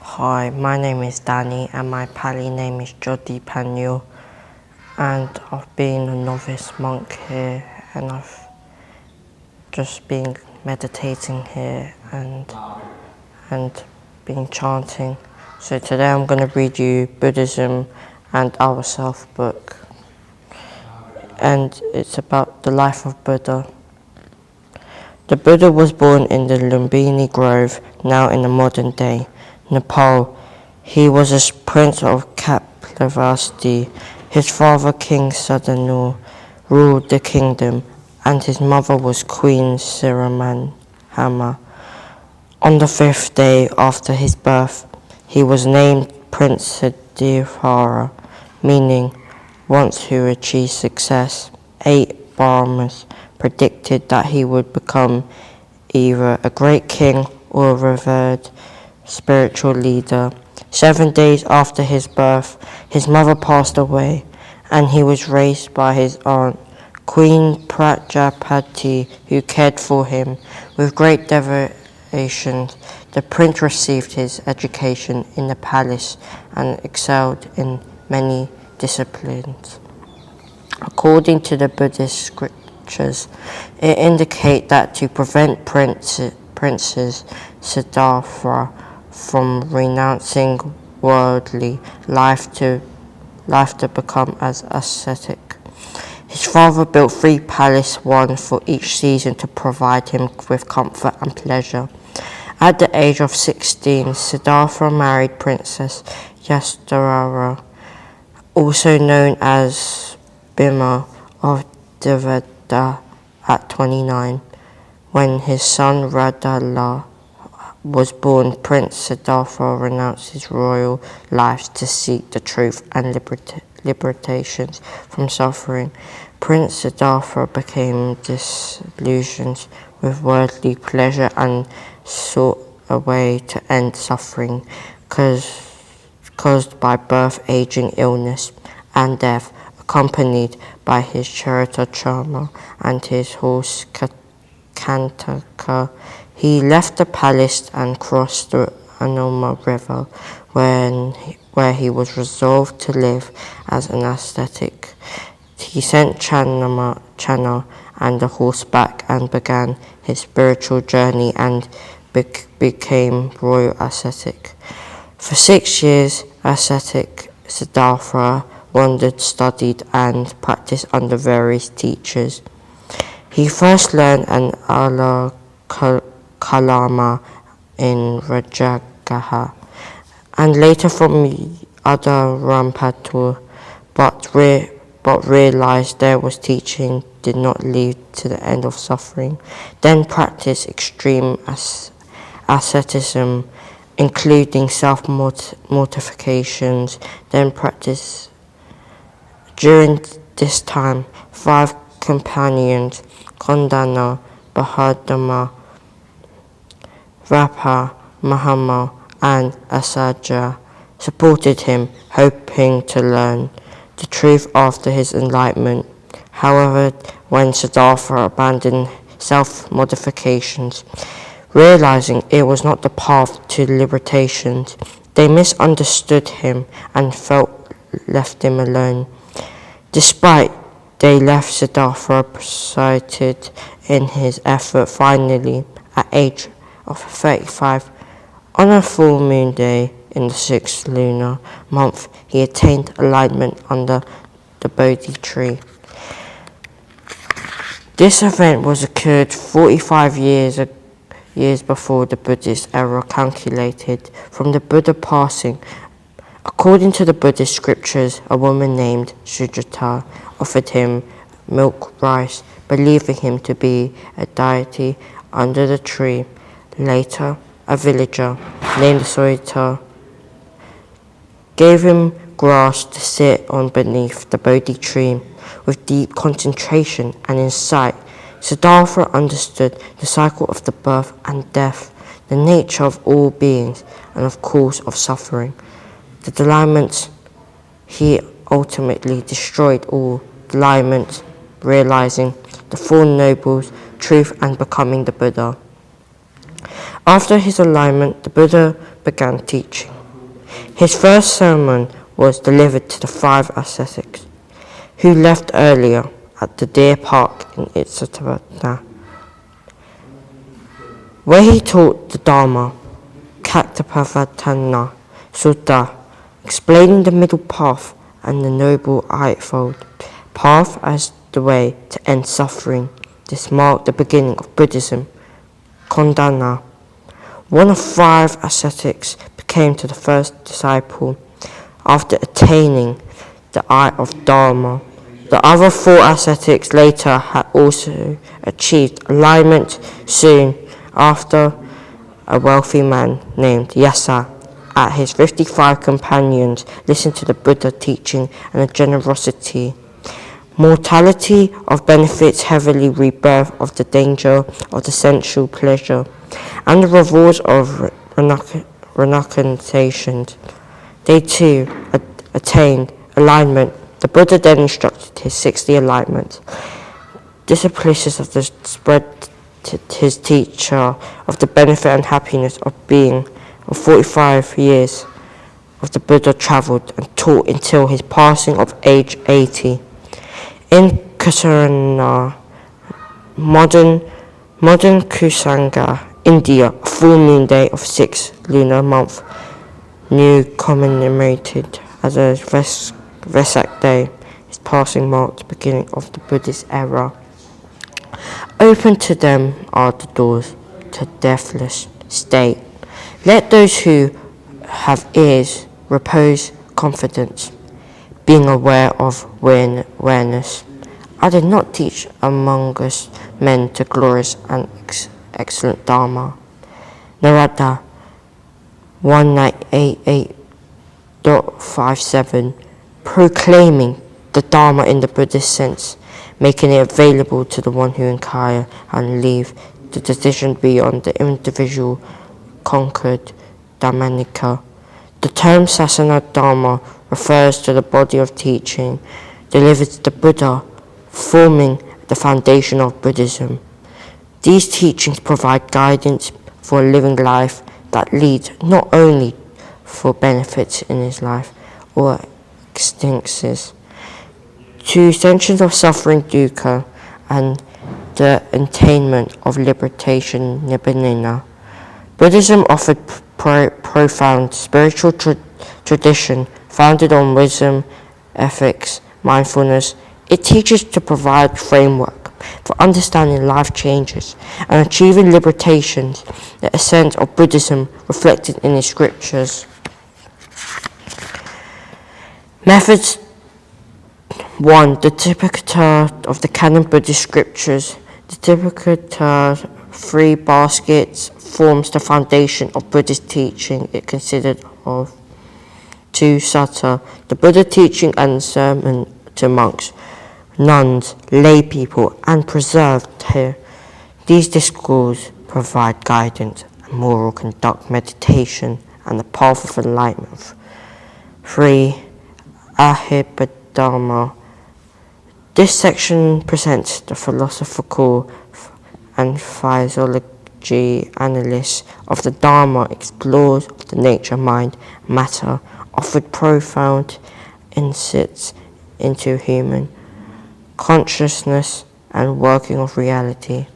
Hi, my name is Danny and my Pali name is JYOTIPANYO, and I've been a novice monk here and I've just been meditating here and been chanting. So today I'm going to read you Buddhism and Our Self book, and it's about the life of Buddha. The Buddha was born in the Lumbini Grove, now in the modern day Nepal. He was a prince of Kapilavastu. His father, King Sudanur, ruled the kingdom, and his mother was Queen Siramanhama. On the 5th day after his birth, he was named Prince Siddhara, meaning once who achieved success. 8 Brahmas predicted that he would become either a great king or a revered spiritual leader. 7 days after his birth, his mother passed away, and he was raised by his aunt, Queen Prajapati, who cared for him with great devotion. The prince received his education in the palace and excelled in many disciplines. According to the Buddhist scriptures, it indicates that to prevent Princes Siddhartha from renouncing worldly life to become as ascetic. His father built 3 palaces, one for each season, to provide him with comfort and pleasure. At the age of 16, Siddhartha married Princess Yasodhara, also known as Bhima of Devada, at 29. When his son Radhala was born, Prince Siddhartha renounced his royal life to seek the truth and liberation from suffering. Prince Siddhartha became disillusioned with worldly pleasure and sought a way to end suffering caused by birth, aging, illness, and death. Accompanied by his charioteer Charma and his horse Kantaka, he left the palace and crossed the Anoma River, where he was resolved to live as an ascetic. He sent Channa and the horse back and began his spiritual journey and became royal ascetic. For 6 years, ascetic Siddhartha wandered, studied, and practiced under various teachers. He first learned an Ala Kalama in Rajagaha, and later from other Rampatur, but realized their teaching did not lead to the end of suffering. Then practiced extreme asceticism, including self-mortifications. Then practiced. During this time, 5 companions, Kondana, Bahadama, Rapa, Mahama, and Asaja, supported him, hoping to learn the truth after his enlightenment. However, when Siddhartha abandoned self-modifications, realizing it was not the path to liberation, they misunderstood him and left him alone. Despite they left Siddhartha excited in his effort. Finally, at age of 35, on a full moon day in the 6th lunar month, he attained alignment under the Bodhi tree. This event was occurred 45 years before the Buddhist era calculated from the Buddha passing. According to the Buddhist scriptures, a woman named Sujata offered him milk rice, believing him to be a deity under the tree. Later, a villager named Soita gave him grass to sit on beneath the Bodhi tree. With deep concentration and insight, Siddhartha understood the cycle of the birth and death, the nature of all beings, and of course of suffering. The defilements, he ultimately destroyed all defilements, realizing the Four Noble Truths and becoming the Buddha. After his enlightenment, the Buddha began teaching. His first sermon was delivered to the 5 ascetics, who left earlier at the deer park in Buddhapadipa, where he taught the Dharma, Kaktapavatana Sutta, explaining the middle path and the Noble Eightfold Path as the way to end suffering. This marked the beginning of Buddhism. Kondana, one of 5 ascetics, became to the first disciple after attaining the eye of Dharma. The other 4 ascetics later had also achieved alignment. Soon after, a wealthy man named Yasa and his 55 companions listened to the Buddha teaching and the generosity. Mortality of benefits, heavily rebirth of the danger of the sensual pleasure, and the rewards of renunciation. They too attained alignment. The Buddha then instructed his 60 alignments. Disciplines of the spread to his teacher of the benefit and happiness of being. For 45 years of the Buddha travelled and taught until his passing of age 80. In Kusarana, modern Kusanga, India, a full moon day of 6 lunar month, new commemorated as a Vesak day, his passing marked the beginning of the Buddhist era. Open to them are the doors to deathless state. Let those who have ears repose confidence, being aware of awareness. I did not teach among us men to glorious and excellent Dharma. Narada 1988.57, proclaiming the Dharma in the Buddhist sense, making it available to the one who inquire and leave the decision beyond the individual conquered Dhammanika. The term Sasana Dharma refers to the body of teaching delivered to the Buddha, forming the foundation of Buddhism. These teachings provide guidance for a living life that leads not only for benefits in his life or extinction to sensations of suffering dukkha and the attainment of liberation nibbana. Buddhism offered profound spiritual tradition founded on wisdom, ethics, mindfulness. It teaches to provide framework for understanding life changes and achieving liberation, the essence of Buddhism reflected in its scriptures. Methods 1. The Tipitaka of the canon Buddhist scriptures. The Tipitaka, 3 baskets, forms the foundation of Buddhist teaching. It consisted of 2 sutta, the Buddha teaching and sermon to monks, nuns, lay people, and preserved here. These discourses provide guidance and moral conduct, meditation, and the path of enlightenment. 3. Ahibadharma. This section presents the philosophical and physiology analysis of the Dharma, explores the nature, mind, matter, offered profound insights into human consciousness and working of reality.